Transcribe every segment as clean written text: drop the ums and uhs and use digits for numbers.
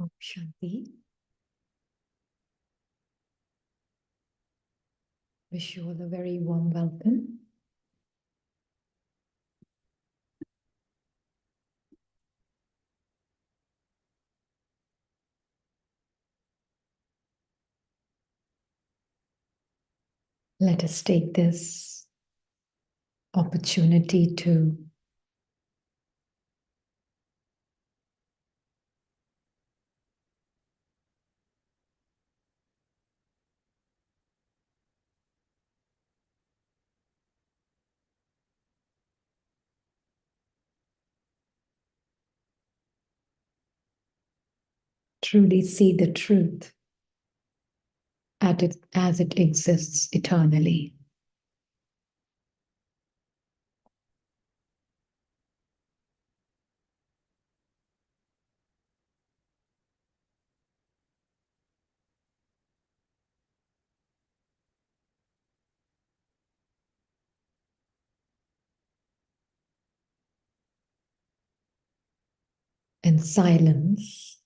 Om Shanti. Wish you all a very warm welcome. Let us take this opportunity to truly see the truth as it exists eternally. And silence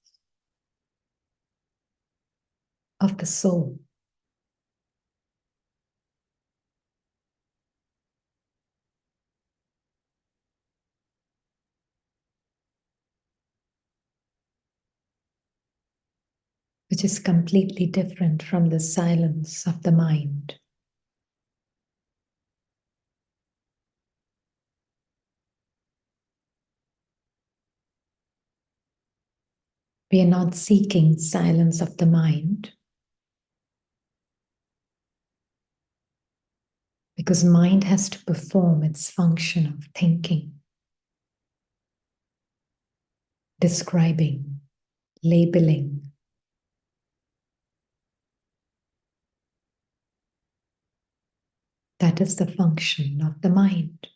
of the soul. Which is completely different from the silence of the mind. We are not seeking silence of the mind because mind has to perform its function of thinking, describing, labeling. That is the function of the mind.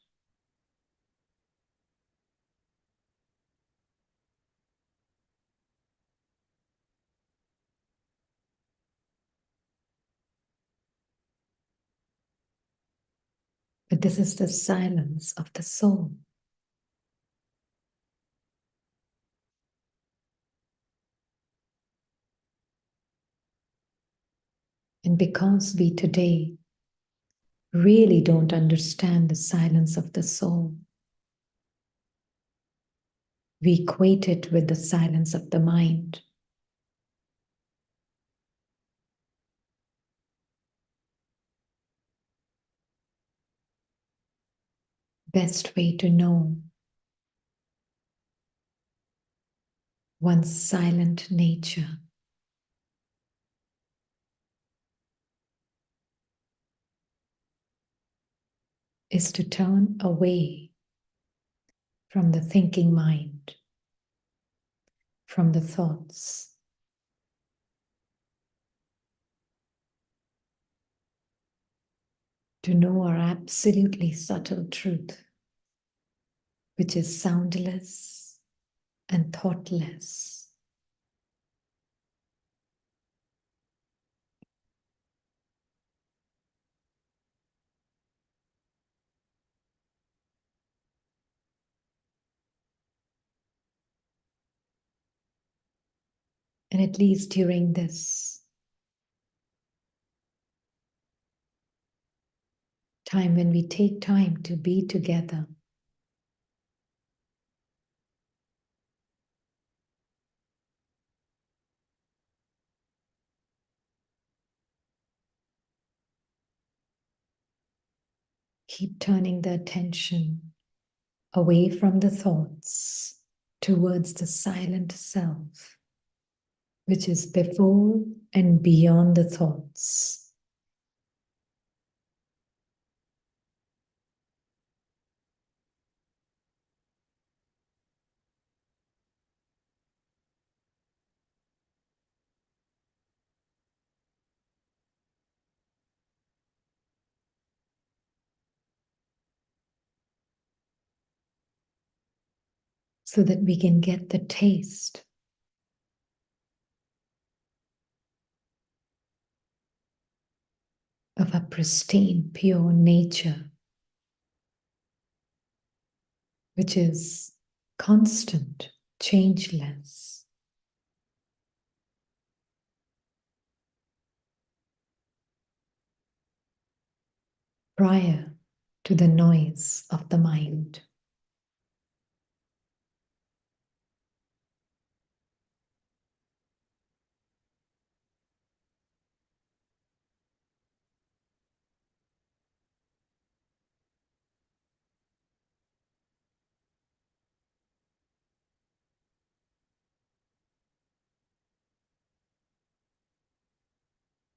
But this is the silence of the soul. And because we today really don't understand the silence of the soul, we equate it with the silence of the mind. Best way to know one's silent nature is to turn away from the thinking mind, from the thoughts, to know our absolutely subtle truth, which is soundless and thoughtless. And at least during this time when we take time to be together, keep turning the attention away from the thoughts towards the silent self, which is before and beyond the thoughts. So that we can get the taste of a pristine, pure nature, which is constant, changeless, prior to the noise of the mind.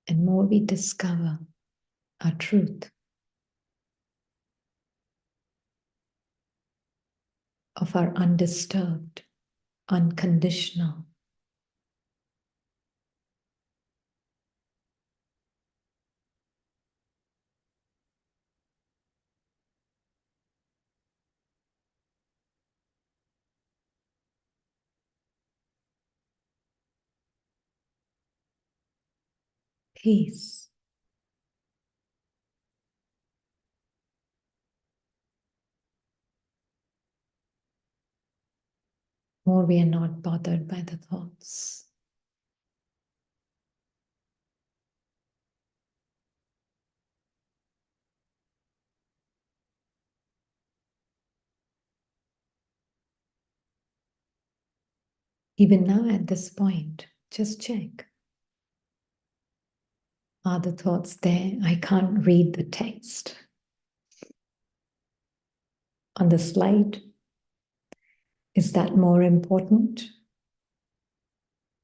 And more we discover our truth of our undisturbed, unconditional, peace, more we are not bothered by the thoughts. Even now at this point, just check. Are the thoughts there? I can't read the text on the slide. Is that more important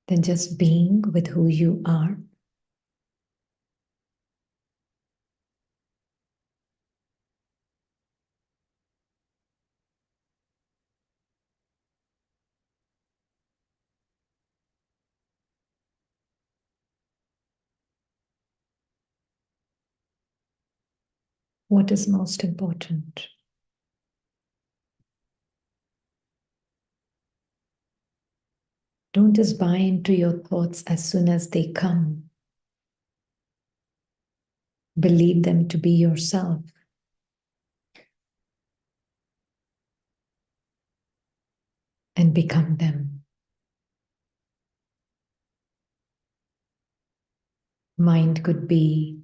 than just being with who you are? What is most important? Don't just buy into your thoughts as soon as they come. Believe them to be yourself. And become them. Mind could be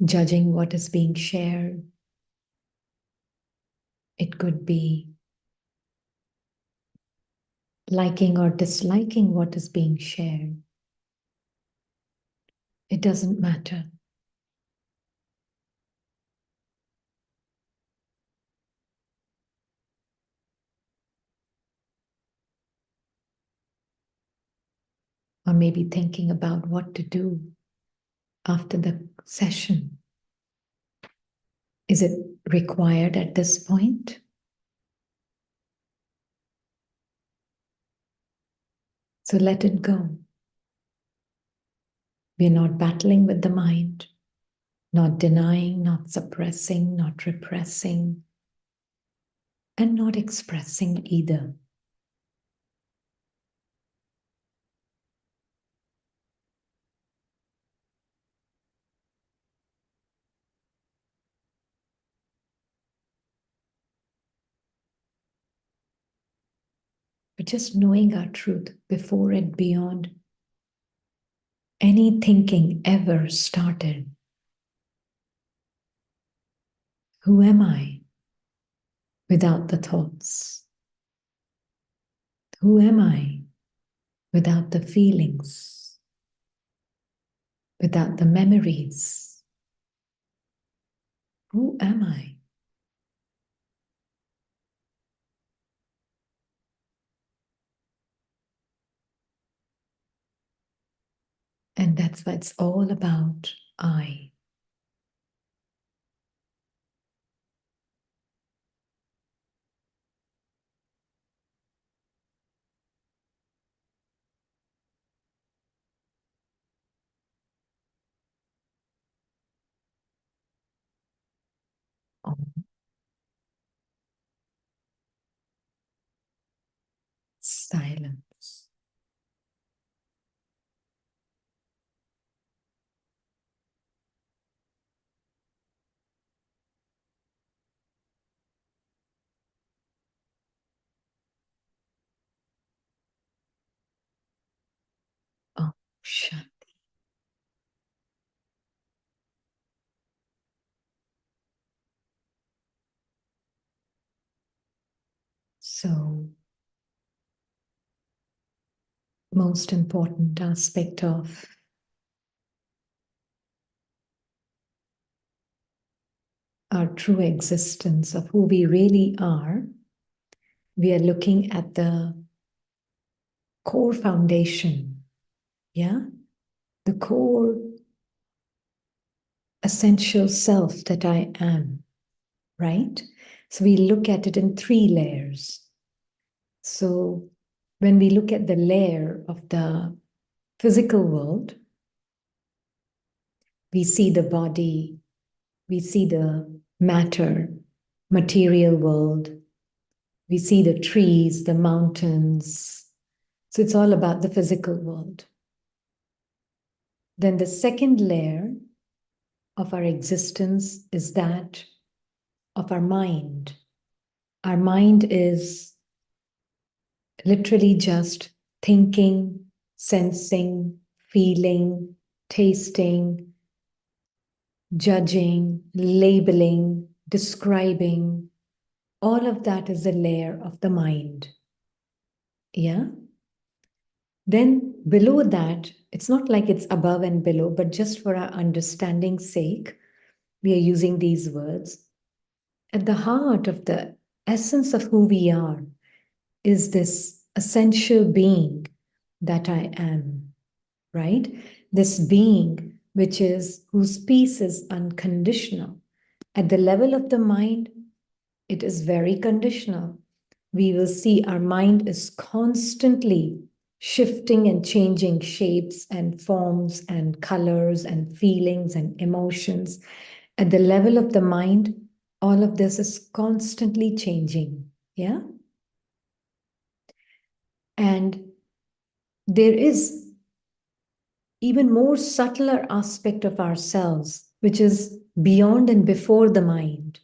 judging what is being shared. It could be liking or disliking what is being shared. It doesn't matter. Or maybe thinking about what to do after the session. Is it required at this point? So let it go. We're not battling with the mind, not denying, not suppressing, not repressing, and not expressing either. But just knowing our truth before and beyond any thinking ever started. Who am I without the thoughts? Who am I without the feelings? Without the memories? Who am I? And that's what it's all about, I. Om. Silence. Om Shanti. So, most important aspect of our true existence, of who we really are, we are looking at the core foundation, yeah? The core essential self that I am, right? So we look at it in 3 layers. So when we look at the layer of the physical world, we see the body, we see the matter, material world, we see the trees, the mountains. So it's all about the physical world. Then the second layer of our existence is that of our mind. Our mind is literally just thinking, sensing, feeling, tasting, judging, labeling, describing. All of that is a layer of the mind. Yeah? Then below that, it's not like it's above and below, but just for our understanding's sake, we are using these words. At the heart of the essence of who we are is this essential being that I am, right? This being whose peace is unconditional. At the level of the mind, it is very conditional. We will see our mind is constantly shifting and changing shapes and forms and colors and feelings and emotions. At the level of the mind, all of this is constantly changing. Yeah? And there is even more subtler aspect of ourselves, which is beyond and before the mind.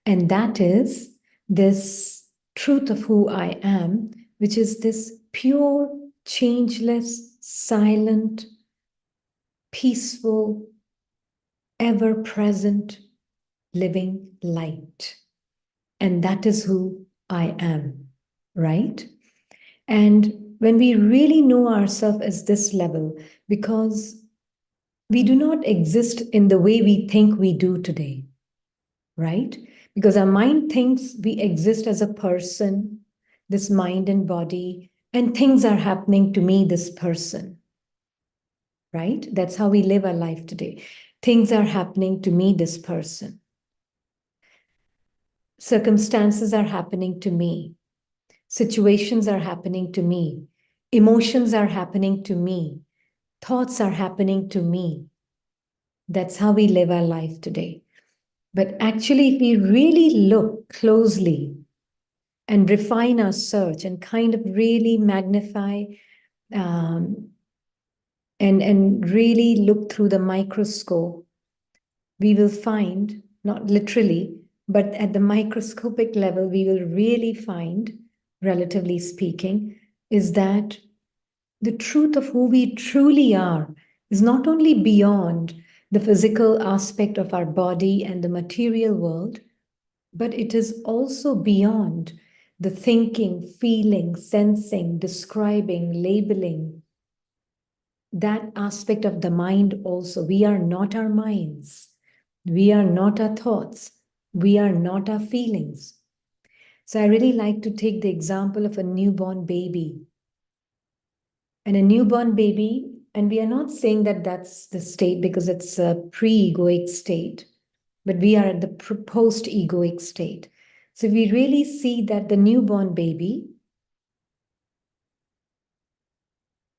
And that is this truth of who I am, which is this pure, changeless, silent, peaceful, ever-present, living light. And that is who I am, right? And when we really know ourselves as this level, because we do not exist in the way we think we do today, right? Because our mind thinks we exist as a person, this mind and body, and things are happening to me, this person, right? That's how we live our life today. Things are happening to me, this person. Circumstances are happening to me. Situations are happening to me. Emotions are happening to me. Thoughts are happening to me. That's how we live our life today. But actually, if we really look closely and refine our search and kind of really magnify um, and really look through the microscope, we will find, not literally, but at the microscopic level, we will really find, relatively speaking, is that the truth of who we truly are is not only beyond the physical aspect of our body and the material world, but it is also beyond the thinking, feeling, sensing, describing, labeling, that aspect of the mind also. We are not our minds. We are not our thoughts. We are not our feelings. So I really like to take the example of a newborn baby. And a newborn baby, and we are not saying that that's the state because it's a pre-egoic state, but we are at the post-egoic state. So we really see that the newborn baby,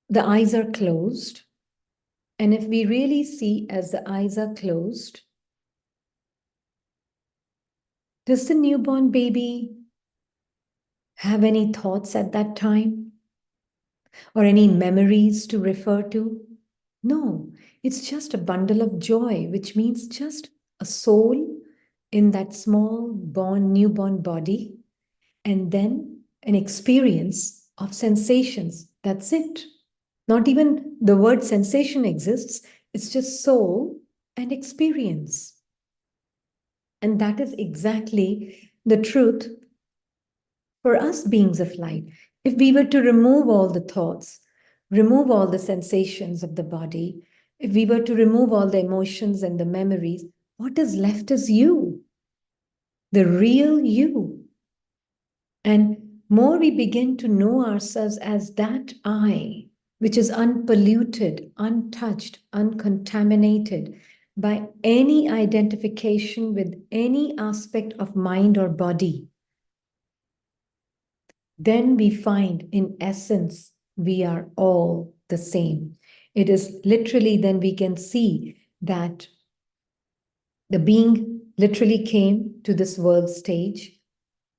the eyes are closed. And if we really see as the eyes are closed, does the newborn baby have any thoughts at that time? Or any memories to refer to? No, it's just a bundle of joy, which means just a soul in that small newborn body, and then an experience of sensations. That's it. Not even the word sensation exists. It's just soul and experience. And that is exactly the truth For us beings of light, if we were to remove all the thoughts, remove all the sensations of the body, if we were to remove all the emotions and the memories, what is left is you, the real you. And more we begin to know ourselves as that I, which is unpolluted, untouched, uncontaminated by any identification with any aspect of mind or body, then we find, in essence, we are all the same. It is literally, then we can see that the being literally came to this world stage,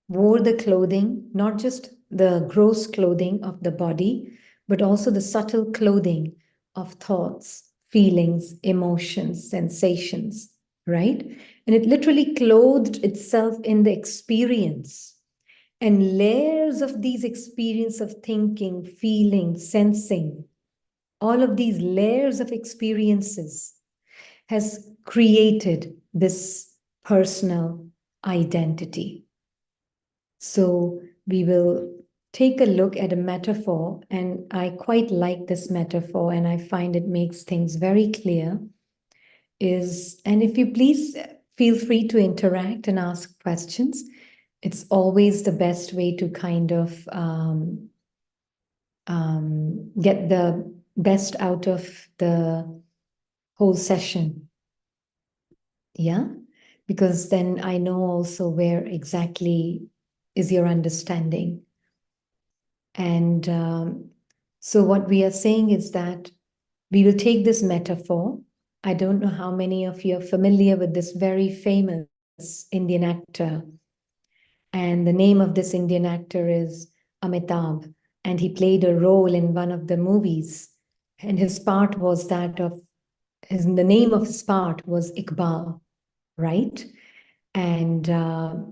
wore the clothing, not just the gross clothing of the body, but also the subtle clothing of thoughts, feelings, emotions, sensations, right? And it literally clothed itself in the experience. And layers of these experience of thinking, feeling, sensing, all of these layers of experiences has created this personal identity. So we will take a look at a metaphor, and I quite like this metaphor, and I find it makes things very clear. And if you please feel free to interact and ask questions. It's always the best way to kind of get the best out of the whole session. Yeah, because then I know also where exactly is your understanding. And so what we are saying is that we will take this metaphor. I don't know how many of you are familiar with this very famous Indian actor. And the name of this Indian actor is Amitabh. And he played a role in one of the movies. And his part was that of, the name of his part was Iqbal, right? And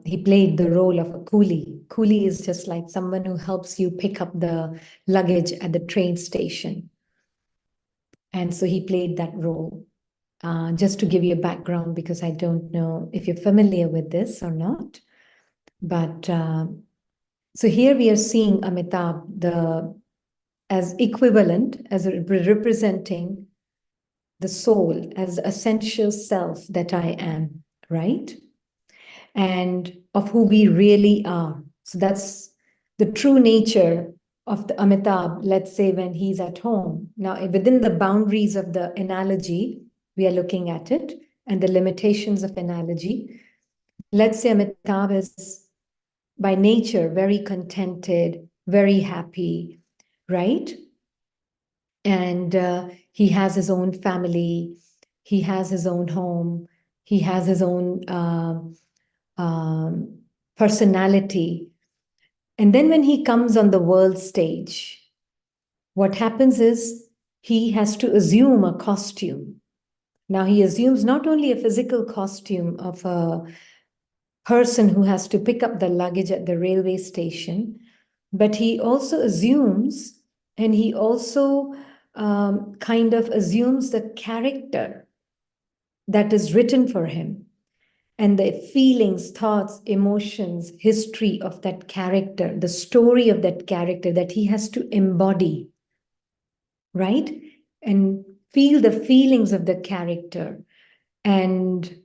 he played the role of a coolie. Coolie is just like someone who helps you pick up the luggage at the train station. And so he played that role. Just to give you a background, because I don't know if you're familiar with this or not. But so here we are seeing Amitabh as equivalent, as representing the soul, as the essential self that I am, right? And of who we really are. So that's the true nature of the Amitabh, let's say, when he's at home. Now, within the boundaries of the analogy, we are looking at it, and the limitations of analogy. Let's say Amitabh is by nature very contented, very happy, right? And he has his own family, he has his own home, he has his own personality. And then when he comes on the world stage, what happens is he has to assume a costume. Now he assumes not only a physical costume of a person who has to pick up the luggage at the railway station, but he also assumes, and he also kind of assumes the character that is written for him, and the feelings, thoughts, emotions, history of that character, the story of that character that he has to embody, right? And feel the feelings of the character and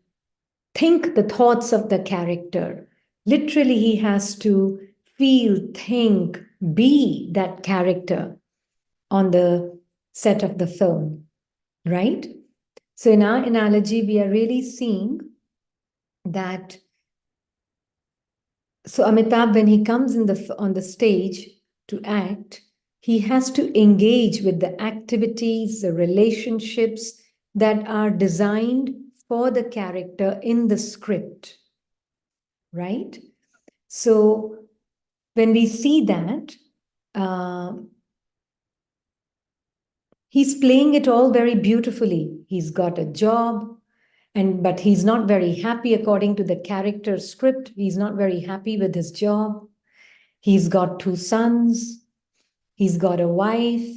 think the thoughts of the character. Literally, he has to feel, think, be that character on the set of the film, right? So in our analogy, we are really seeing that. So Amitabh, when he comes on the stage to act, he has to engage with the activities, the relationships that are designed for the character in the script, right? So when we see that, he's playing it all very beautifully. He's got a job, but he's not very happy according to the character script. He's not very happy with his job. He's got 2 sons. He's got a wife,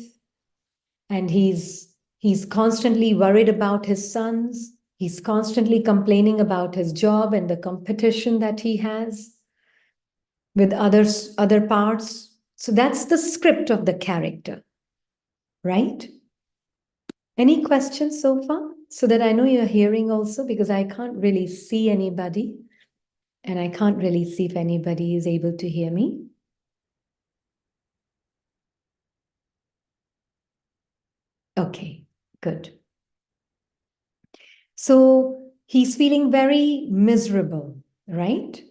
and he's constantly worried about his sons. He's constantly complaining about his job and the competition that he has. with other parts. So that's the script of the character, right? Any questions so far? So that I know you're hearing also, because I can't really see anybody, and I can't really see if anybody is able to hear me. Okay, good. So he's feeling very miserable, right?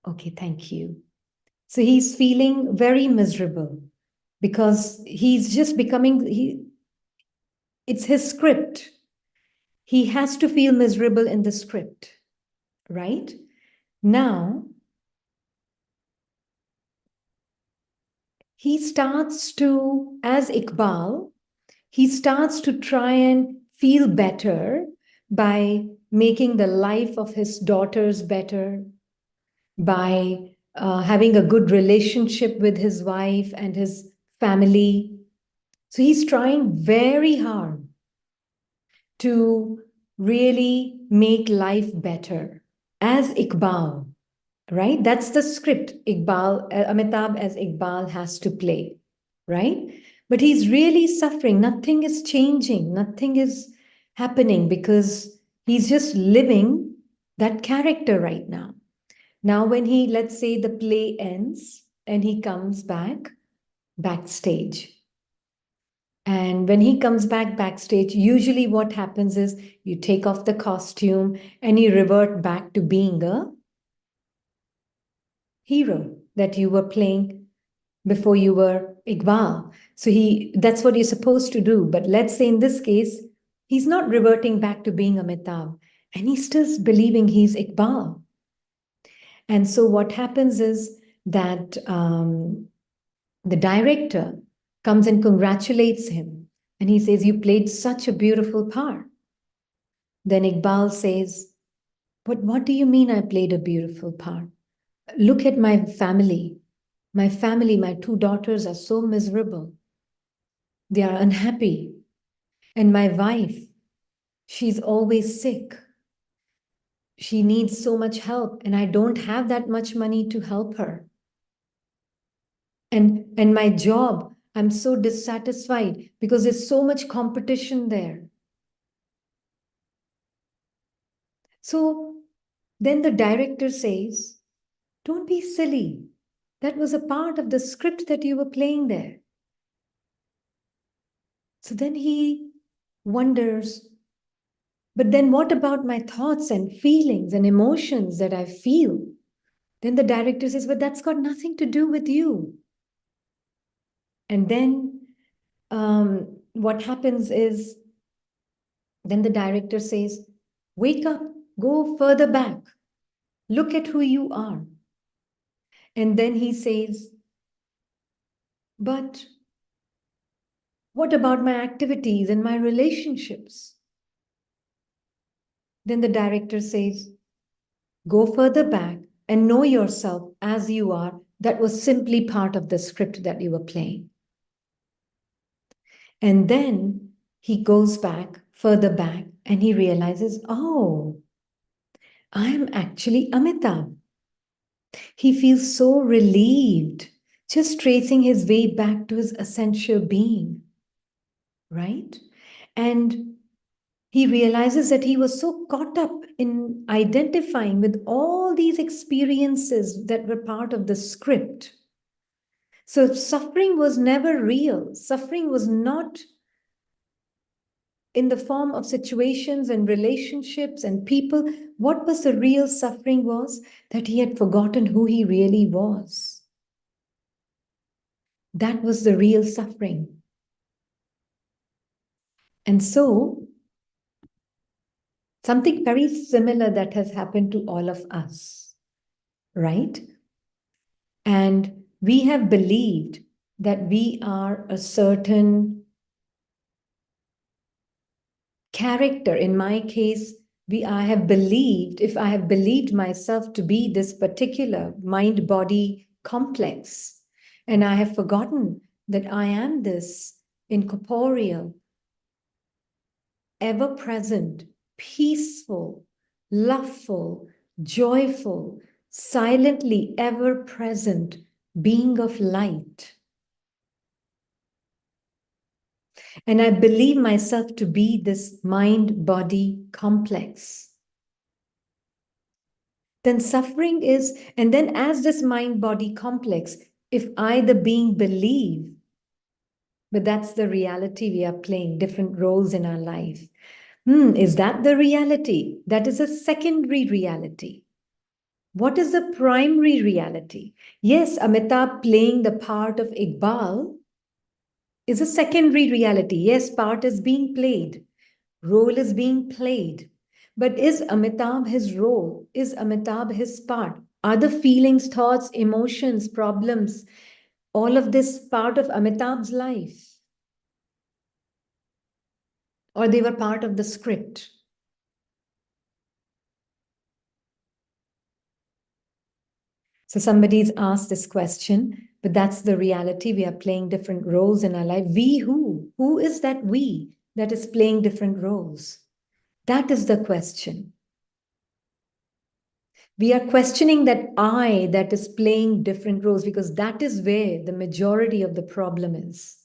Okay, thank you. So he's feeling very miserable because he's just becoming, it's his script. He has to feel miserable in the script, right? Now, he starts to, as Iqbal, he starts to try and feel better by making the life of his daughters better, by having a good relationship with his wife and his family. So he's trying very hard to really make life better as Iqbal, right? That's the script Iqbal, Amitabh as Iqbal has to play, right? But he's really suffering. Nothing is changing. Nothing is happening because he's just living that character right now. Now, when he, let's say the play ends and he comes backstage. And when he comes backstage, usually what happens is you take off the costume and you revert back to being a hero that you were playing before you were Iqbal. So that's what you're supposed to do. But let's say in this case, he's not reverting back to being Amitabh, and he's still believing he's Iqbal. And so what happens is that the director comes and congratulates him. And he says, "You played such a beautiful part." Then Iqbal says, "But what do you mean I played a beautiful part? Look at my family. My family, my two daughters are so miserable. They are unhappy. And my wife, she's always sick. She needs so much help, and I don't have that much money to help her. And my job, I'm so dissatisfied because there's so much competition there." So then the director says, "Don't be silly. That was a part of the script that you were playing there." So then he wonders, "But then what about my thoughts and feelings and emotions that I feel?" Then the director says, "But that's got nothing to do with you." And then what happens is, then the director says, "Wake up, go further back, look at who you are." And then he says, "But what about my activities and my relationships?" Then the director says, "Go further back and know yourself as you are. That was simply part of the script that you were playing." And then he goes back, further back, and he realizes, "Oh, I'm actually Amitabh." He feels so relieved, just tracing his way back to his essential being, right? And he realizes that he was so caught up in identifying with all these experiences that were part of the script. So suffering was never real. Suffering was not in the form of situations and relationships and people. What was the real suffering was that he had forgotten who he really was. That was the real suffering. And so, something very similar that has happened to all of us, right? And we have believed that we are a certain character. In my case, I have believed, if I have believed myself to be this particular mind-body complex, and I have forgotten that I am this incorporeal, ever-present, peaceful, loveful, joyful, silently ever present being of light. And I believe myself to be this mind-body complex. Then suffering is, and then as this mind-body complex, if I, the being, believe, but that's the reality, we are playing different roles in our life. Is that the reality? That is a secondary reality. What is the primary reality? Yes, Amitabh playing the part of Iqbal is a secondary reality. Yes, part is being played, role is being played. But is Amitabh his role? Is Amitabh his part? Are the feelings, thoughts, emotions, problems, all of this part of Amitabh's life? Or they were part of the script? So somebody's asked this question, but that's the reality. We are playing different roles in our life. We who? Who is that we that is playing different roles? That is the question. We are questioning that I that is playing different roles because that is where the majority of the problem is.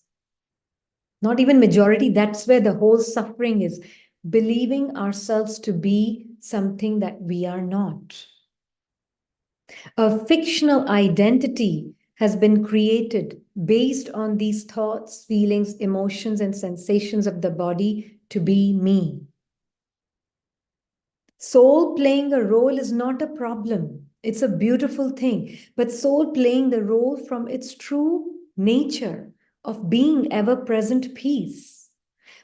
Not even majority, that's where the whole suffering is. Believing ourselves to be something that we are not. A fictional identity has been created based on these thoughts, feelings, emotions, and sensations of the body to be me. Soul playing a role is not a problem. It's a beautiful thing. But soul playing the role from its true nature of being ever-present peace.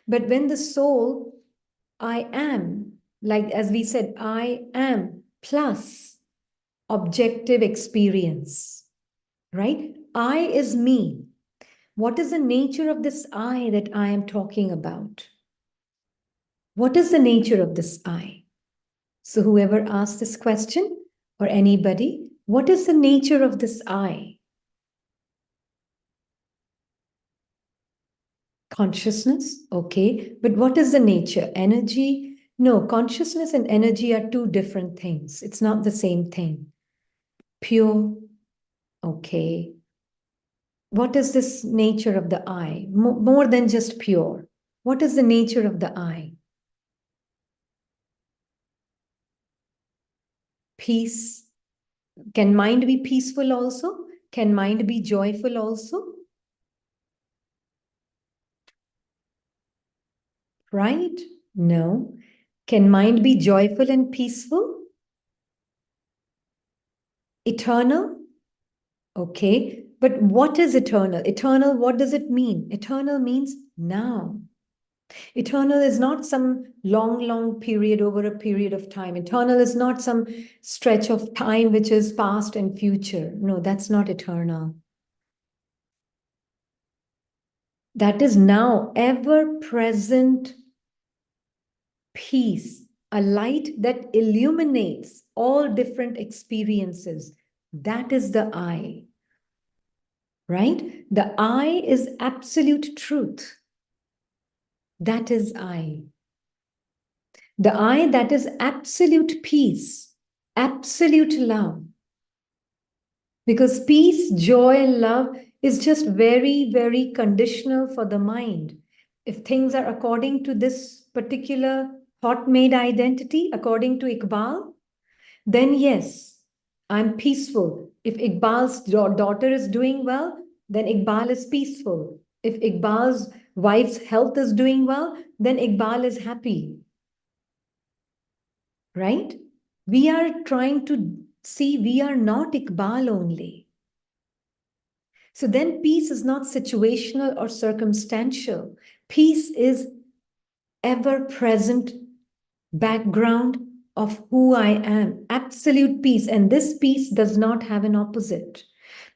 But when the soul, I am, like as we said, I am plus objective experience, right? I is me. What is the nature of this I that I am talking about? What is the nature of this I? So whoever asked this question or anybody, what is the nature of this I? Consciousness, okay. But what is the nature? Energy? No, consciousness and energy are two different things. It's not the same thing. Pure, okay. What is this nature of the I? More than just pure. What is the nature of the I? Peace. Can mind be peaceful also? Can mind be joyful also? Right? No. Can mind be joyful and peaceful? Eternal? Okay. But what is eternal? Eternal, what does it mean? Eternal means now. Eternal is not some long period over a period of time. Eternal is not some stretch of time which is past and future. No, that's not eternal. That is now, ever-present peace, a light that illuminates all different experiences. That is the I, right? The I is absolute truth. That is I. The I that is absolute peace, absolute love. Because peace, joy, love is just very conditional for the mind. If things are according to this particular thought-made identity, according to Iqbal, then yes, I'm peaceful. If Iqbal's daughter is doing well, then Iqbal is peaceful. If Iqbal's wife's health is doing well, then Iqbal is happy. Right? We are trying to see we are not Iqbal only. So then peace is not situational or circumstantial. Peace is ever-present background of who I am, absolute peace. And this peace does not have an opposite.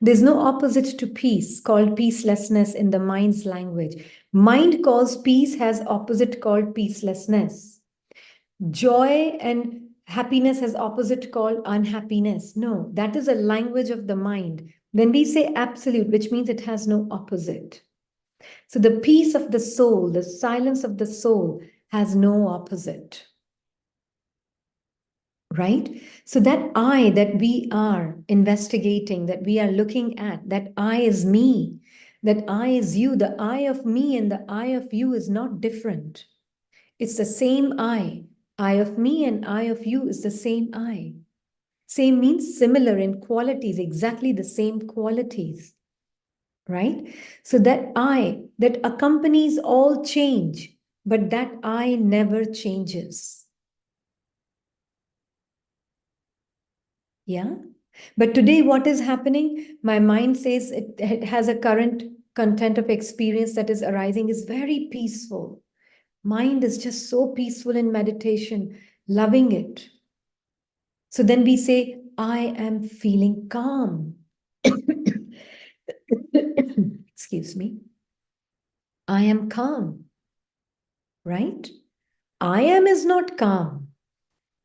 There's no opposite to peace called peacelessness in the mind's language. Mind calls peace has opposite called peacelessness. Joy and happiness has opposite called unhappiness. No, that is a language of the mind. When we say absolute, which means it has no opposite. So the peace of the soul, the silence of the soul has no opposite. right? So that I that we are investigating, that we are looking at, that I is me, that I is you, the I of me and the I of you is not different. It's the same I. I of me and I of you is the same I. Same means similar in qualities, exactly the same qualities, right? So that I that accompanies all change, but that I never changes. Yeah. But today, what is happening? My mind says it has a current content of experience that is arising, is very peaceful. Mind is just so peaceful in meditation, loving it. So then we say, I am feeling calm. Excuse me. I am calm, right? I am is not calm.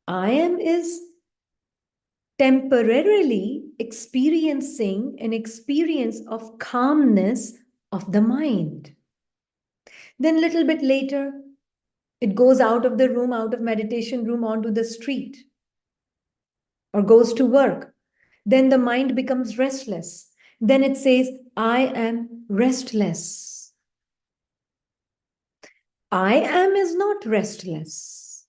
I am is temporarily experiencing an experience of calmness of the mind. Then little bit later, it goes out of the room, out of meditation room onto the street or goes to work. Then the mind becomes restless. Then it says, I am restless. I am is not restless.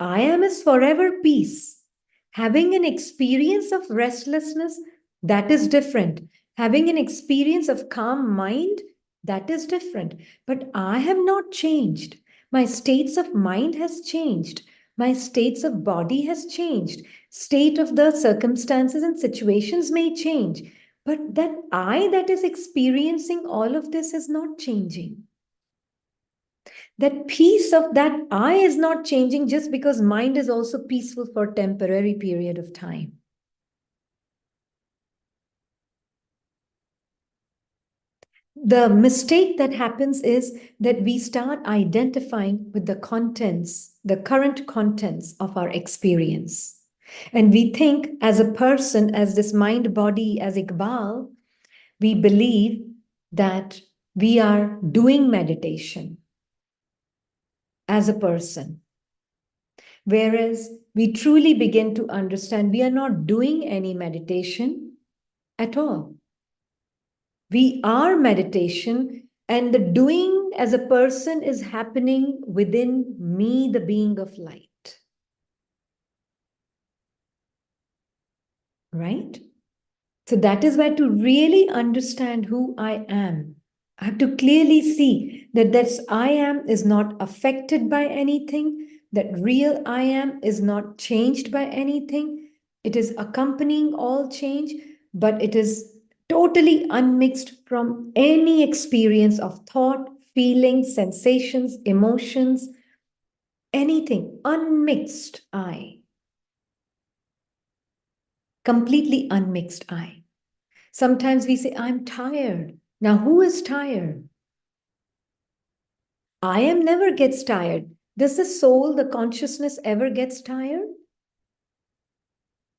I am is forever peace. Having an experience of restlessness, that is different. Having an experience of calm mind, that is different. But I have not changed. My states of mind has changed. My states of body has changed. State of the circumstances and situations may change. But that I that is experiencing all of this is not changing. That peace of that I is not changing just because mind is also peaceful for a temporary period of time. The mistake that happens is that we start identifying with the contents, the current contents of our experience. And we think as a person, as this mind body, as Iqbal, we believe that we are doing meditation as a person. Whereas we truly begin to understand we are not doing any meditation at all. We are meditation, and the doing as a person is happening within me, the being of light. Right? So that is why to really understand who I am, I have to clearly see that this I am is not affected by anything, that real I am is not changed by anything. It is accompanying all change, but it is totally unmixed from any experience of thought, feelings, sensations, emotions, anything. Unmixed I. Completely unmixed I. Sometimes we say, I'm tired. Now, who is tired? I am never gets tired. Does the soul, the consciousness ever gets tired?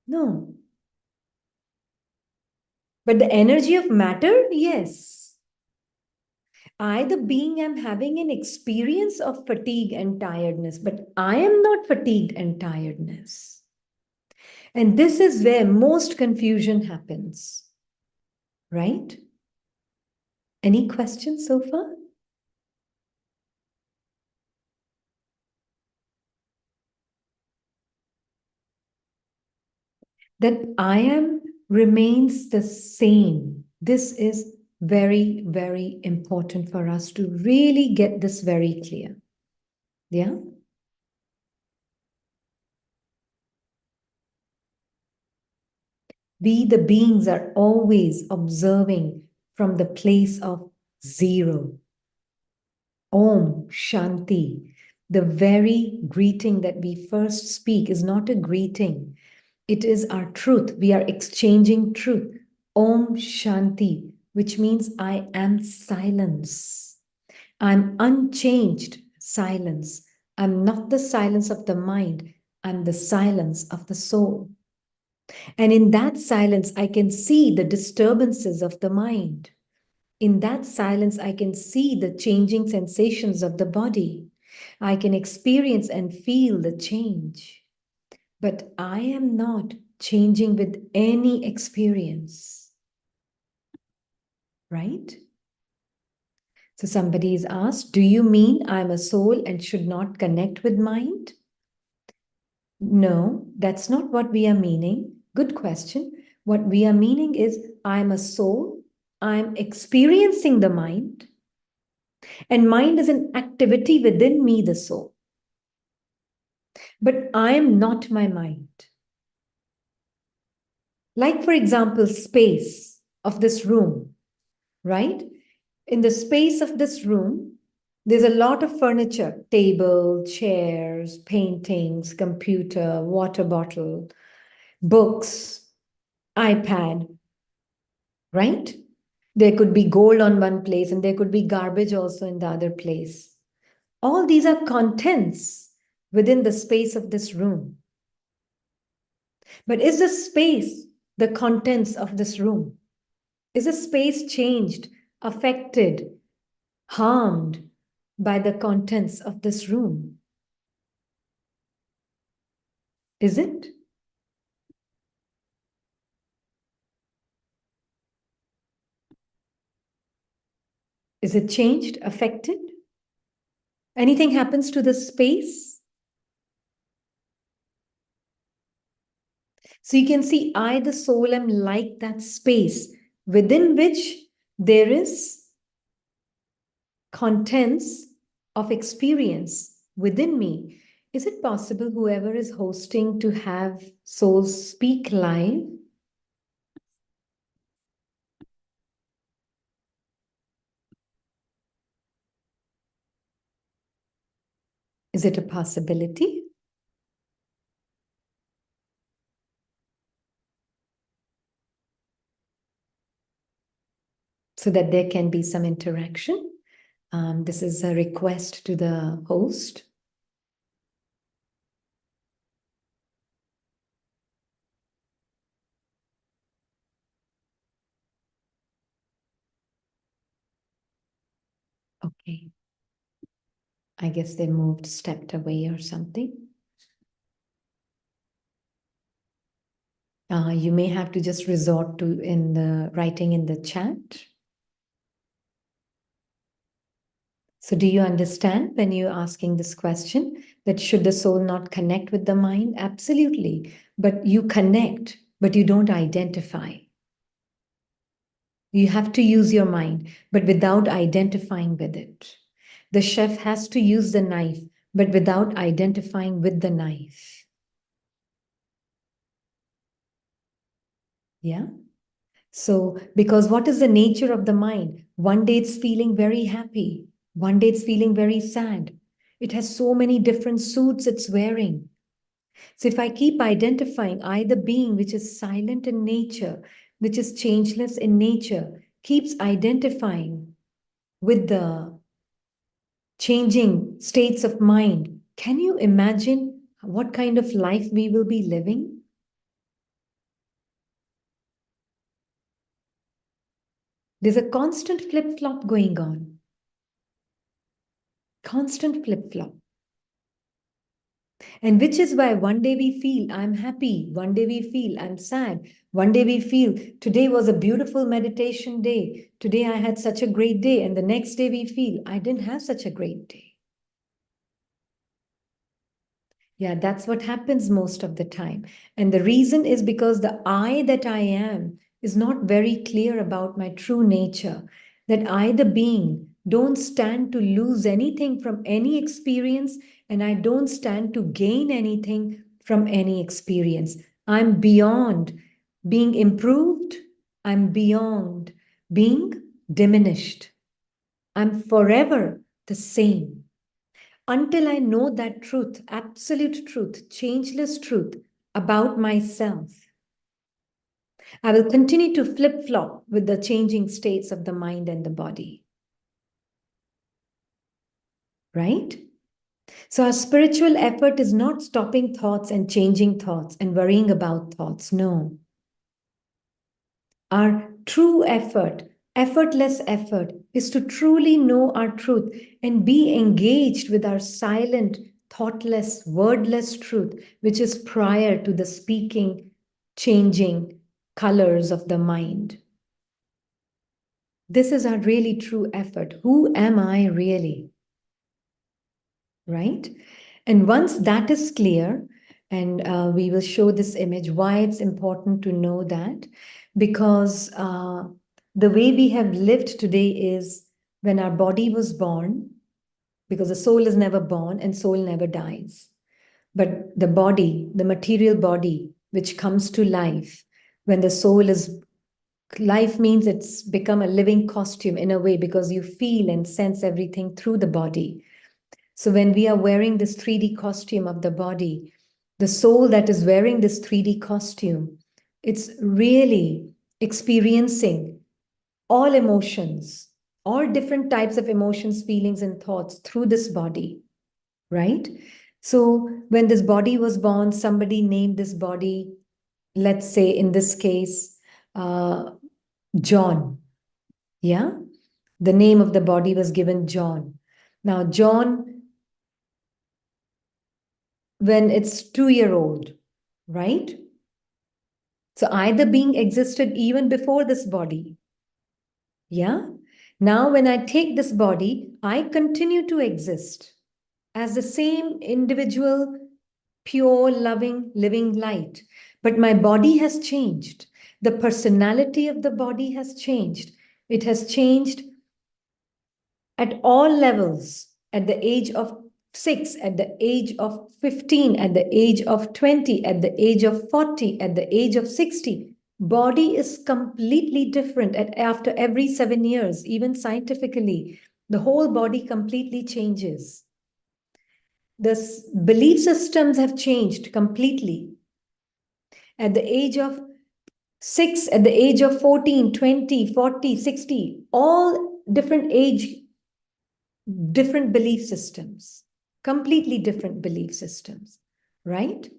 No. But the energy of matter, yes. I, the being, am having an experience of fatigue and tiredness, but I am not fatigued and tiredness. And this is where most confusion happens, right? Any questions so far? That I am remains the same. This is very, very important for us to really get this very clear. Yeah? We, the beings, are always observing from the place of zero. Om Shanti. The very greeting that we first speak is not a greeting. It is our truth. We are exchanging truth. Om Shanti, which means I am silence. I'm unchanged silence. I'm not the silence of the mind. I'm the silence of the soul. And in that silence, I can see the disturbances of the mind. In that silence, I can see the changing sensations of the body. I can experience and feel the change. But I am not changing with any experience. Right? So somebody is asked, do you mean I'm a soul and should not connect with mind? No, that's not what we are meaning. Good question. What we are meaning is I'm a soul, I'm experiencing the mind, and mind is an activity within me, the soul. But I am not my mind. Like, for example, space of this room, right? In the space of this room, there's a lot of furniture, table, chairs, paintings, computer, water bottle, books, iPad, right? There could be gold on one place and there could be garbage also in the other place. All these are contents within the space of this room. But is the space the contents of this room? Is the space changed, affected, harmed by the contents of this room? Is it? Is it changed, affected? Anything happens to the space? So you can see I, the soul, am like that space within which there is contents of experience within me. Is it possible whoever is hosting to have souls speak live? Is it a possibility? So that there can be some interaction. This is a request to the host. Okay. I guess they moved, stepped away or something. You may have to just resort to in the writing in the chat. So do you understand when you're asking this question that should the soul not connect with the mind? Absolutely. But you connect, but you don't identify. You have to use your mind, but without identifying with it. The chef has to use the knife, but without identifying with the knife. Yeah? So, because what is the nature of the mind? One day it's feeling very happy. One day it's feeling very sad. It has so many different suits it's wearing. So if I keep identifying I, the being which is silent in nature, which is changeless in nature, keeps identifying with the changing states of mind, can you imagine what kind of life we will be living? There's a constant flip-flop going on. Constant flip-flop. And which is why one day we feel I'm happy, one day we feel I'm sad, one day we feel today was a beautiful meditation day, today I had such a great day, and the next day we feel I didn't have such a great day. Yeah, that's what happens most of the time. And the reason is because the I that I am is not very clear about my true nature, that I, the being, don't stand to lose anything from any experience, and I don't stand to gain anything from any experience. I'm beyond being improved. I'm beyond being diminished. I'm forever the same. Until I know that truth, absolute truth, changeless truth about myself, I will continue to flip-flop with the changing states of the mind and the body. Right? So our spiritual effort is not stopping thoughts and changing thoughts and worrying about thoughts. No. Our true effort Effortless effort is to truly know our truth and be engaged with our silent, thoughtless, wordless truth, which is prior to the speaking, changing colors of the mind. This is our really true effort. Who am I really? Right? And once that is clear, and we will show this image, why it's important to know that, because the way we have lived today is when our body was born, because the soul is never born and soul never dies. But the body, the material body, which comes to life, when the soul is, life means it's become a living costume in a way, because you feel and sense everything through the body. So when we are wearing this 3D costume of the body, the soul that is wearing this 3D costume, it's really experiencing all emotions, all different types of emotions, feelings, and thoughts through this body, right? So when this body was born, somebody named this body, let's say in this case, John. Yeah? The name of the body was given John. Now, John, when it's 2 year old, right? So either being existed even before this body. Yeah? Now, when I take this body, I continue to exist as the same individual, pure, loving, living light. But my body has changed. The personality of the body has changed. It has changed at all levels, at the age of 6, at the age of 15, at the age of 20, at the age of 40, at the age of 60. Body is completely different after every 7 years, even scientifically. The whole body completely changes. The belief systems have changed completely. At the age of 6, at the age of 14, 20, 40, 60, all different age, different belief systems, completely different belief systems, right?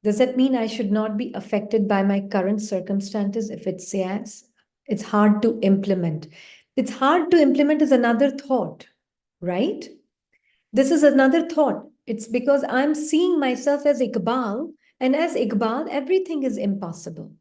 Does that mean I should not be affected by my current circumstances? If it's yes, it's hard to implement. It's hard to implement is another thought, right? This is another thought. It's because I'm seeing myself as Iqbal, and as Iqbal, everything is impossible.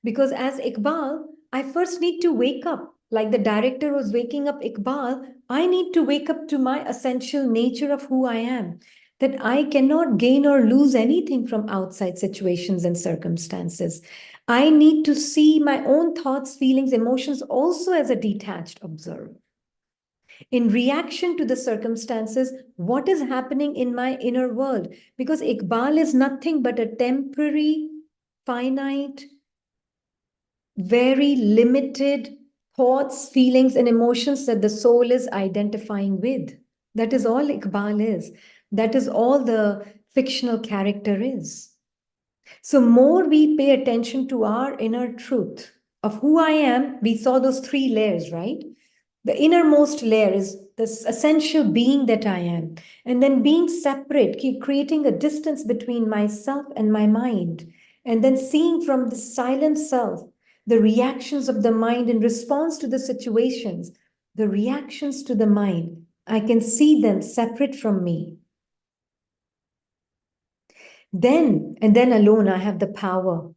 Because as Iqbal, I first need to wake up. Like the director was waking up Iqbal, I need to wake up to my essential nature of who I am. That I cannot gain or lose anything from outside situations and circumstances. I need to see my own thoughts, feelings, emotions also as a detached observer. In reaction to the circumstances, what is happening in my inner world? Because Iqbal is nothing but a temporary, finite, very limited thoughts, feelings, and emotions that the soul is identifying with. That is all Iqbal is. That is all the fictional character is. So, more we pay attention to our inner truth of who I am, we saw those 3 layers, right? The innermost layer is this essential being that I am. And then being separate, keep creating a distance between myself and my mind. And then seeing from the silent self the reactions of the mind in response to the situations, the reactions to the mind. I can see them separate from me. Then, and then alone, I have the power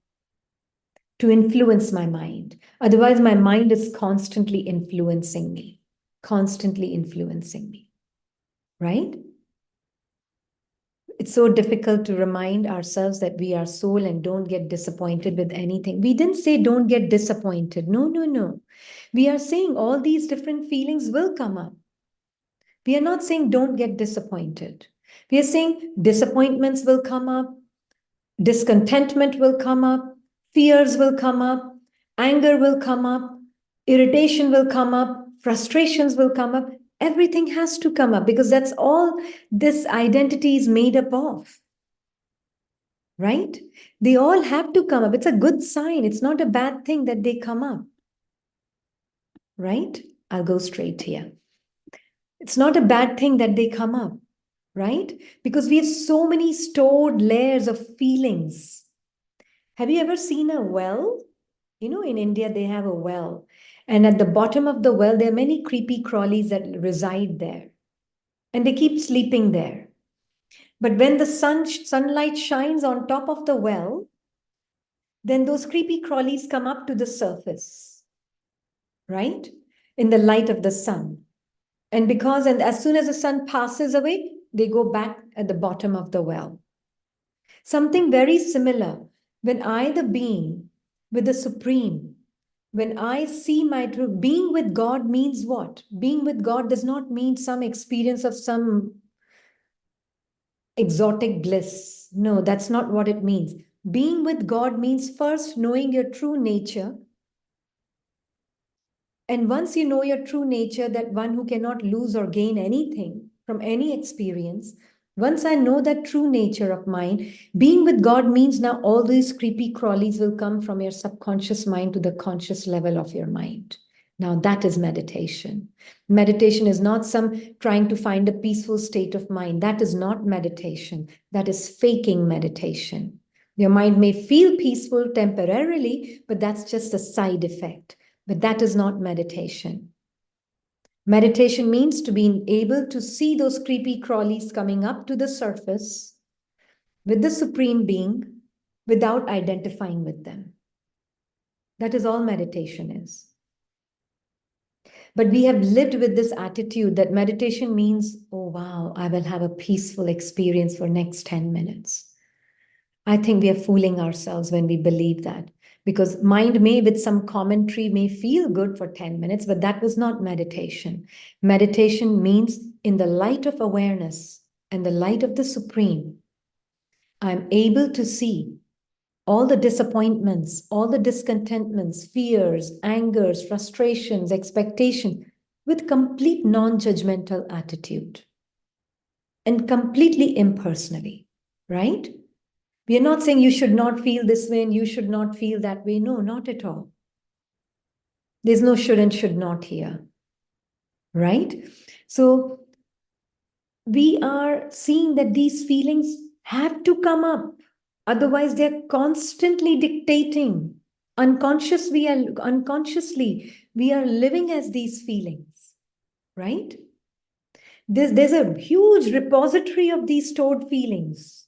to influence my mind. Otherwise, my mind is constantly influencing me, right? It's so difficult to remind ourselves that we are soul and don't get disappointed with anything. We didn't say don't get disappointed. No, no, no. We are saying all these different feelings will come up. We are not saying don't get disappointed. We are saying disappointments will come up, discontentment will come up, fears will come up, anger will come up, irritation will come up, frustrations will come up. Everything has to come up because that's all this identity is made up of. Right? They all have to come up. It's a good sign. It's not a bad thing that they come up. Right? I'll go straight here. It's not a bad thing that they come up. Right? Because we have so many stored layers of feelings. Have you ever seen a well? You know, in India, they have a well. And at the bottom of the well, there are many creepy crawlies that reside there. And they keep sleeping there. But when the sunlight shines on top of the well, then those creepy crawlies come up to the surface, right? In the light of the sun. And as soon as the sun passes away, they go back at the bottom of the well. Something very similar. When I, the being with the Supreme, when I see my truth, being with God means what? Being with God does not mean some experience of some exotic bliss. No, that's not what it means. Being with God means first knowing your true nature. And once you know your true nature, that one who cannot lose or gain anything from any experience, once I know that true nature of mine, being with God means now all these creepy crawlies will come from your subconscious mind to the conscious level of your mind. Now that is meditation. Meditation is not some trying to find a peaceful state of mind. That is not meditation. That is faking meditation. Your mind may feel peaceful temporarily, but that's just a side effect. But that is not meditation. Meditation means to be able to see those creepy crawlies coming up to the surface with the Supreme Being without identifying with them. That is all meditation is. But we have lived with this attitude that meditation means, oh wow, I will have a peaceful experience for next 10 minutes. I think we are fooling ourselves when we believe that. Because mind may, with some commentary, may feel good for 10 minutes, but that was not meditation. Meditation means in the light of awareness and the light of the Supreme, I'm able to see all the disappointments, all the discontentments, fears, angers, frustrations, expectations with complete non-judgmental attitude and completely impersonally, right? We are not saying you should not feel this way and you should not feel that way. No, not at all. There's no should and should not here, right? So we are seeing that these feelings have to come up. Otherwise, they're constantly dictating. Unconsciously, we are living as these feelings, right? There's a huge repository of these stored feelings.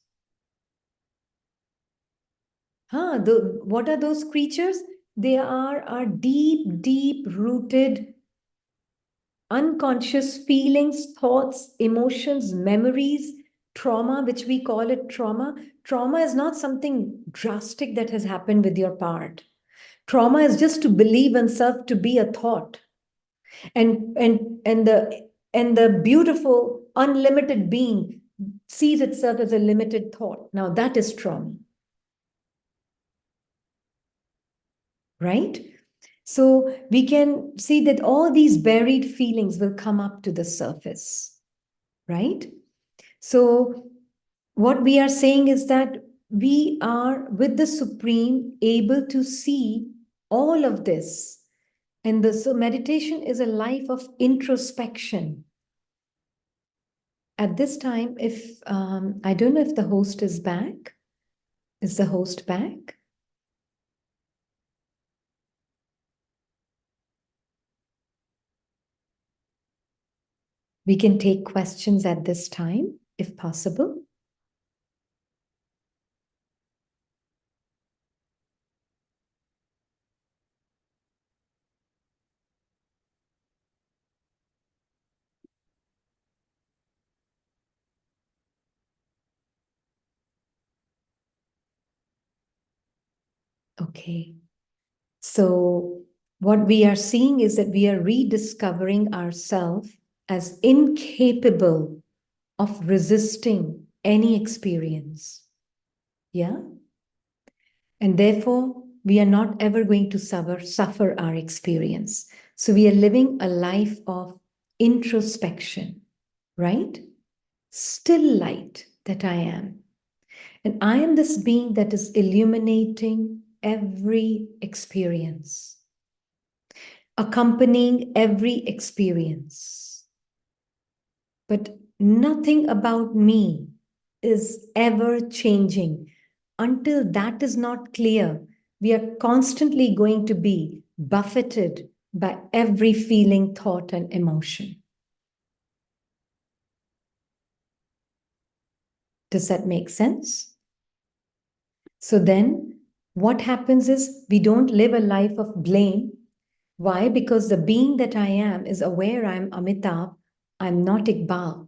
What are those creatures? They are our deep, deep rooted unconscious feelings, thoughts, emotions, memories, trauma, which we call it trauma. Trauma is not something drastic that has happened with your part. Trauma is just to believe oneself to be a thought. And the beautiful, unlimited being sees itself as a limited thought. Now that is trauma. Right? So we can see that all these buried feelings will come up to the surface, right? So what we are saying is that we are, with the Supreme, able to see all of this. And so meditation is a life of introspection. At this time, if I don't know if the host is back. Is the host back? We can take questions at this time, if possible. Okay. So what we are seeing is that we are rediscovering ourselves as incapable of resisting any experience. Yeah? And therefore, we are not ever going to suffer our experience. So we are living a life of introspection, right? Still light that I am. And I am this being that is illuminating every experience, accompanying every experience. But nothing about me is ever changing. Until that is not clear, We are constantly going to be buffeted by every feeling, thought, and emotion. Does that make sense? So then what happens is we don't live a life of blame. Why? Because the being that I am is aware I'm Amitabh, I'm not Iqbal.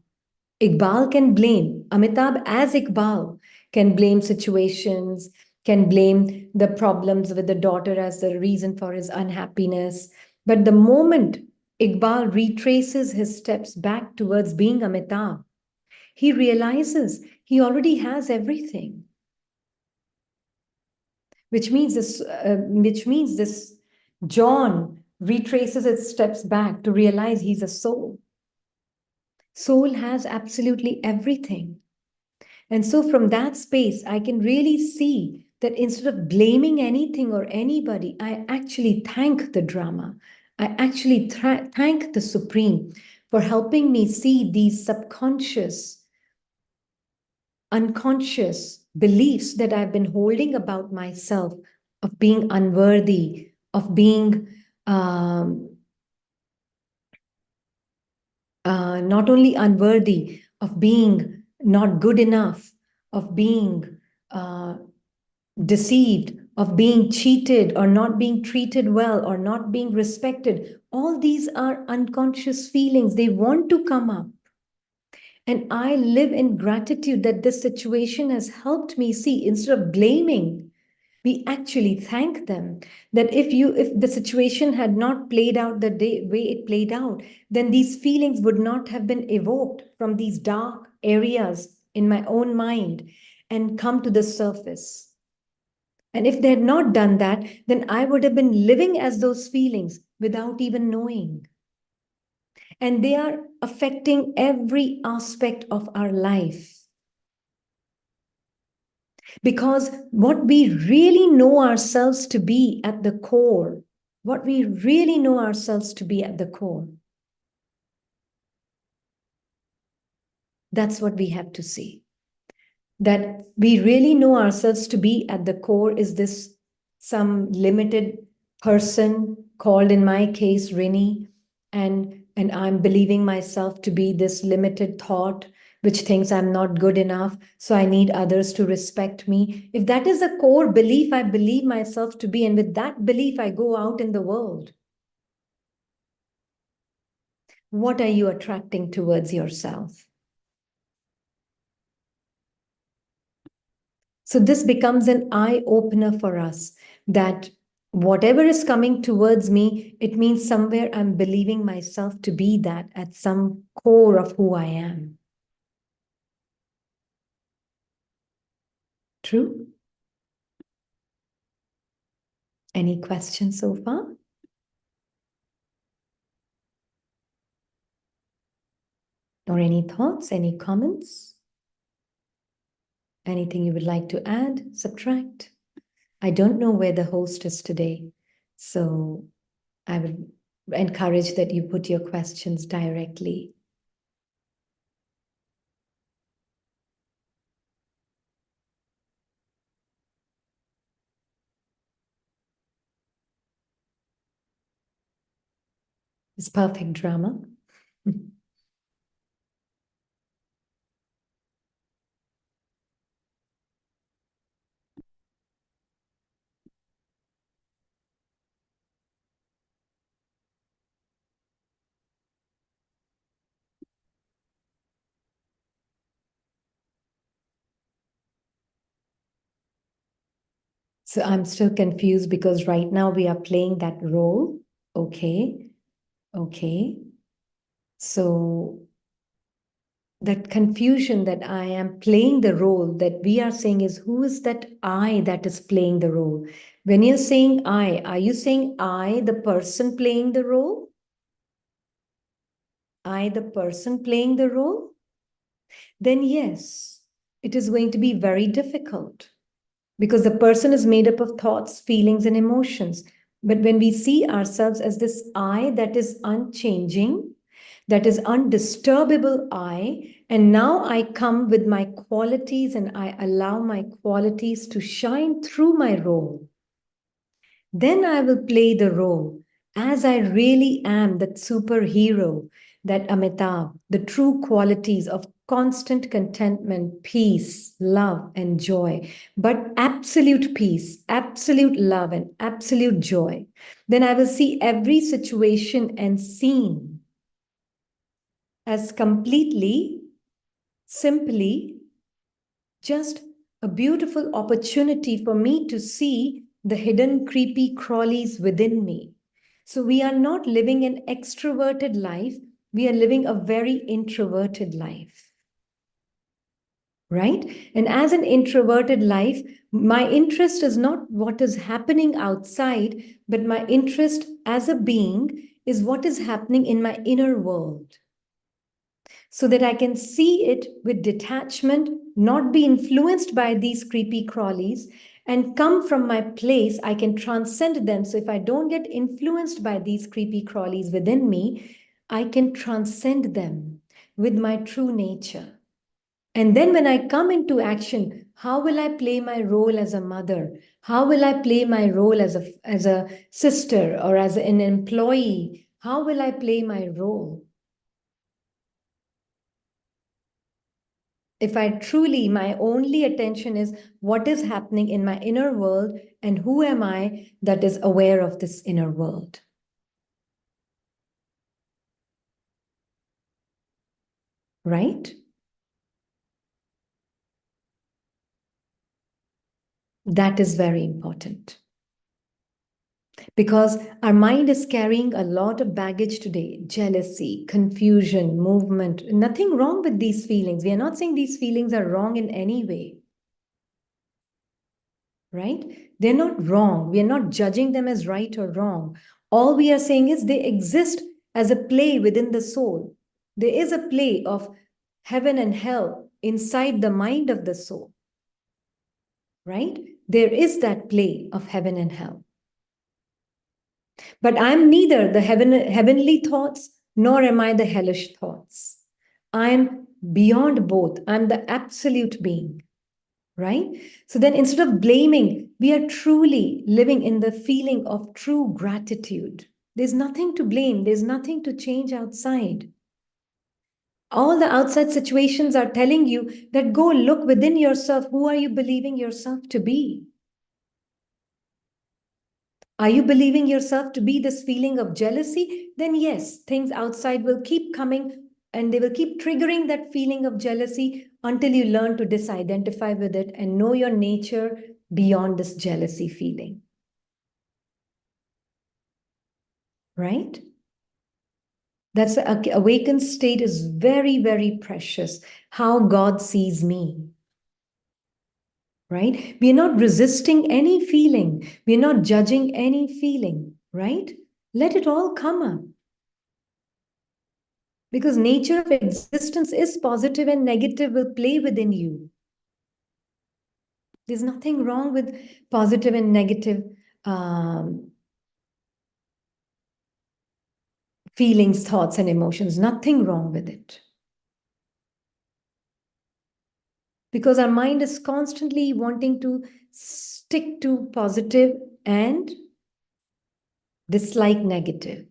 Iqbal can blame. Amitabh as Iqbal can blame situations, can blame the problems with the daughter as the reason for his unhappiness. But the moment Iqbal retraces his steps back towards being Amitabh, he realizes he already has everything. Which means this John retraces its steps back to realize he's a soul. Soul has absolutely everything. And so from that space, I can really see that instead of blaming anything or anybody, I actually thank the drama. I actually thank the Supreme for helping me see these subconscious, unconscious beliefs that I've been holding about myself of being unworthy, of being not only unworthy, of being not good enough, of being deceived, of being cheated or not being treated well or not being respected. All these are unconscious feelings. They want to come up. And I live in gratitude that this situation has helped me see, instead of blaming, we actually thank them. That if the situation had not played out the way it played out, then these feelings would not have been evoked from these dark areas in my own mind and come to the surface. And if they had not done that, then I would have been living as those feelings without even knowing. And they are affecting every aspect of our life. Because what we really know ourselves to be at the core, what we really know ourselves to be at the core, that's what we have to see. That we really know ourselves to be at the core is this some limited person called, in my case, Rini, and I'm believing myself to be this limited thought which thinks I'm not good enough, so I need others to respect me. If that is a core belief I believe myself to be, and with that belief I go out in the world, what are you attracting towards yourself? So this becomes an eye-opener for us that whatever is coming towards me, it means somewhere I'm believing myself to be that at some core of who I am. True? Any questions so far? Or any thoughts, any comments? Anything you would like to add, subtract? I don't know where the host is today, so I would encourage that you put your questions directly. It's perfect drama. So I'm still confused because right now we are playing that role. Okay. Okay. So that confusion that I am playing the role that we are saying is, who is that I that is playing the role? When you're saying I, are you saying I, the person playing the role? I, the person playing the role? Then yes, it is going to be very difficult. Because the person is made up of thoughts, feelings, and emotions. But when we see ourselves as this I that is unchanging, that is undisturbable I, and now I come with my qualities and I allow my qualities to shine through my role. Then I will play the role as I really am, that superhero, that Amitabh, the true qualities of constant contentment, peace, love, and joy, but absolute peace, absolute love, and absolute joy. Then I will see every situation and scene as completely, simply, just a beautiful opportunity for me to see the hidden creepy crawlies within me. So we are not living an extroverted life, we are living a very introverted life. Right? And as an introverted life, my interest is not what is happening outside, but my interest as a being is what is happening in my inner world, so that I can see it with detachment, not be influenced by these creepy crawlies, and come from my place. I can transcend them. So if I don't get influenced by these creepy crawlies within me, I can transcend them with my true nature. And then when I come into action, how will I play my role as a mother? How will I play my role as a sister or as an employee? How will I play my role? If I truly, my only attention is what is happening in my inner world and who am I that is aware of this inner world. Right? That is very important. Because our mind is carrying a lot of baggage today: jealousy, confusion, movement. Nothing wrong with these feelings. We are not saying these feelings are wrong in any way. Right? They're not wrong. We are not judging them as right or wrong. All we are saying is they exist as a play within the soul. There is a play of heaven and hell inside the mind of the soul. Right? There is that play of heaven and hell. But I'm neither the heavenly thoughts nor am I the hellish thoughts. I'm beyond both. I'm the absolute being. Right? So then instead of blaming, we are truly living in the feeling of true gratitude. There's nothing to blame, there's nothing to change outside. All the outside situations are telling you that go look within yourself. Who are you believing yourself to be? Are you believing yourself to be this feeling of jealousy? Then yes, things outside will keep coming and they will keep triggering that feeling of jealousy until you learn to disidentify with it and know your nature beyond this jealousy feeling. Right? That's the awakened state is very, very precious. How God sees me. Right? We're not resisting any feeling. We're not judging any feeling. Right? Let it all come up. Because nature of existence is positive and negative will play within you. There's nothing wrong with positive and negative feelings, thoughts, and emotions. Nothing wrong with it. Because our mind is constantly wanting to stick to positive and dislike negative.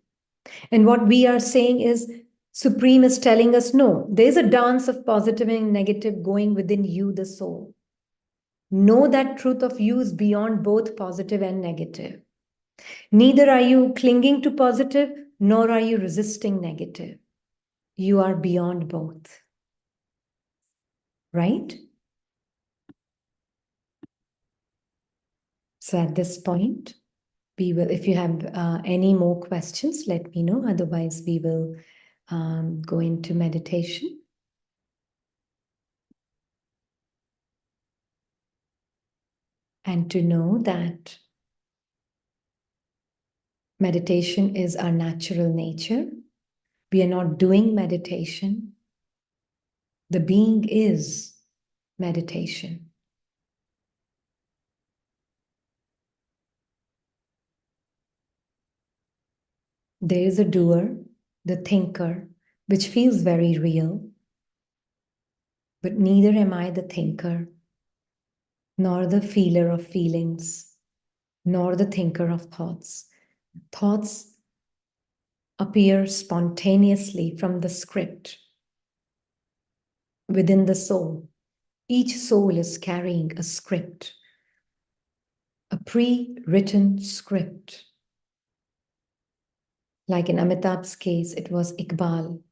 And what we are saying is, Supreme is telling us, no, there's a dance of positive and negative going within you, the soul. Know that truth of you is beyond both positive and negative. Neither are you clinging to positive, nor are you resisting negative. You are beyond both. Right? So at this point, we will, if you have any more questions, let me know. Otherwise, we will go into meditation. And to know that meditation is our natural nature. We are not doing meditation. The being is meditation. There is a doer, the thinker, which feels very real, but neither am I the thinker, nor the feeler of feelings. nor the thinker of thoughts. Thoughts appear spontaneously from the script within the soul. Each soul is carrying a script, a pre-written script. Like in Amitabh's case, it was Iqbal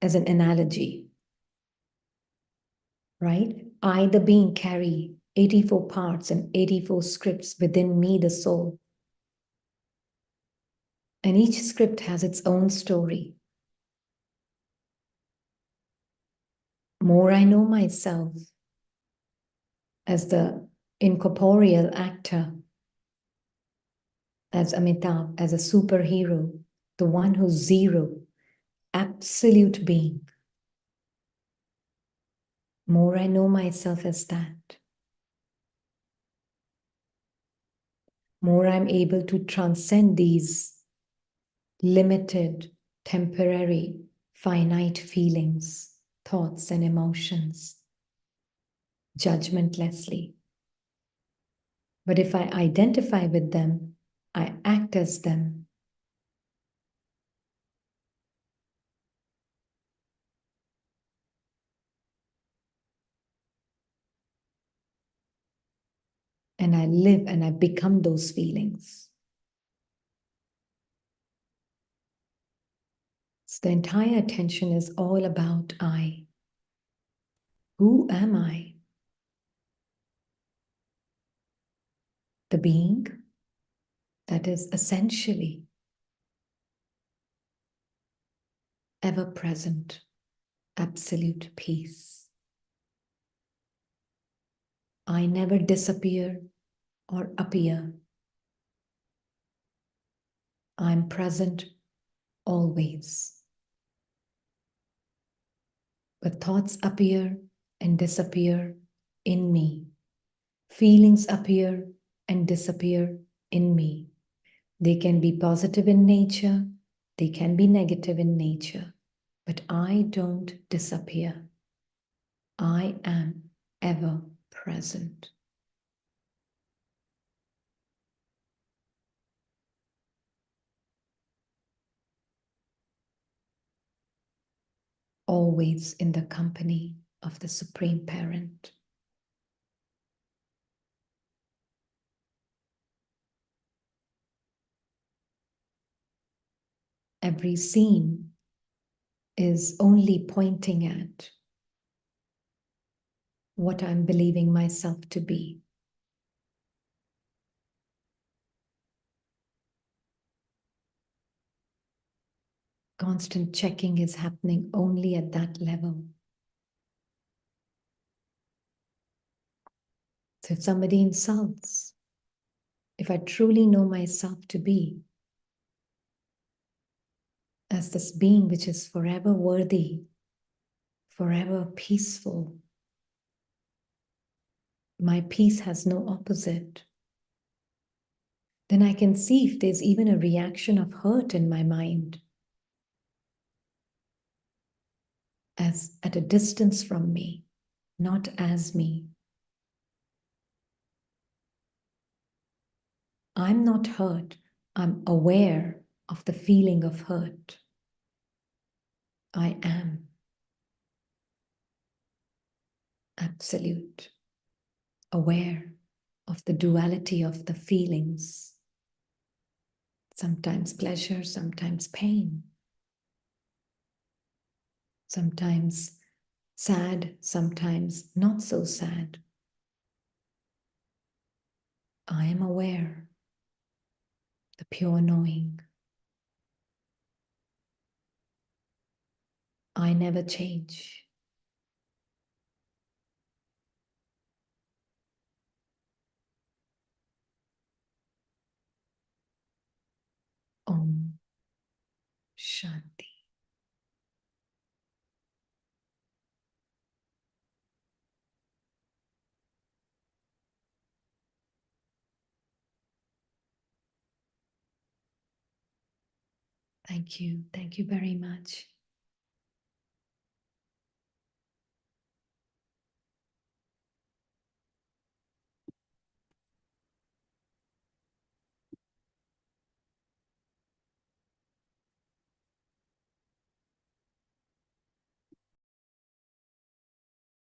as an analogy, right? I, the being, carry 84 parts and 84 scripts within me, the soul. And each script has its own story. More I know myself as the incorporeal actor, as Amitabh, as a superhero, the one who's zero, absolute being. More I know myself as that, more I'm able to transcend these limited, temporary, finite feelings, thoughts, and emotions judgmentlessly. But if I identify with them, I act as them. And I live and I become those feelings. So the entire attention is all about I. Who am I? The being that is essentially ever present, absolute peace. I never disappear or appear. I'm present always. But thoughts appear and disappear in me. Feelings appear and disappear in me. They can be positive in nature, they can be negative in nature, but I don't disappear. I am ever present. Always in the company of the Supreme Parent. Every scene is only pointing at what I'm believing myself to be. Constant checking is happening only at that level. So if somebody insults, if I truly know myself to be as this being which is forever worthy, forever peaceful, my peace has no opposite, then I can see if there's even a reaction of hurt in my mind as at a distance from me, not as me. I'm not hurt. I'm aware of the feeling of hurt. I am absolute, aware of the duality of the feelings. Sometimes pleasure, sometimes pain. Sometimes sad, sometimes not so sad. I am aware, the pure knowing. I never change. Om Shanti. Thank you. Thank you very much.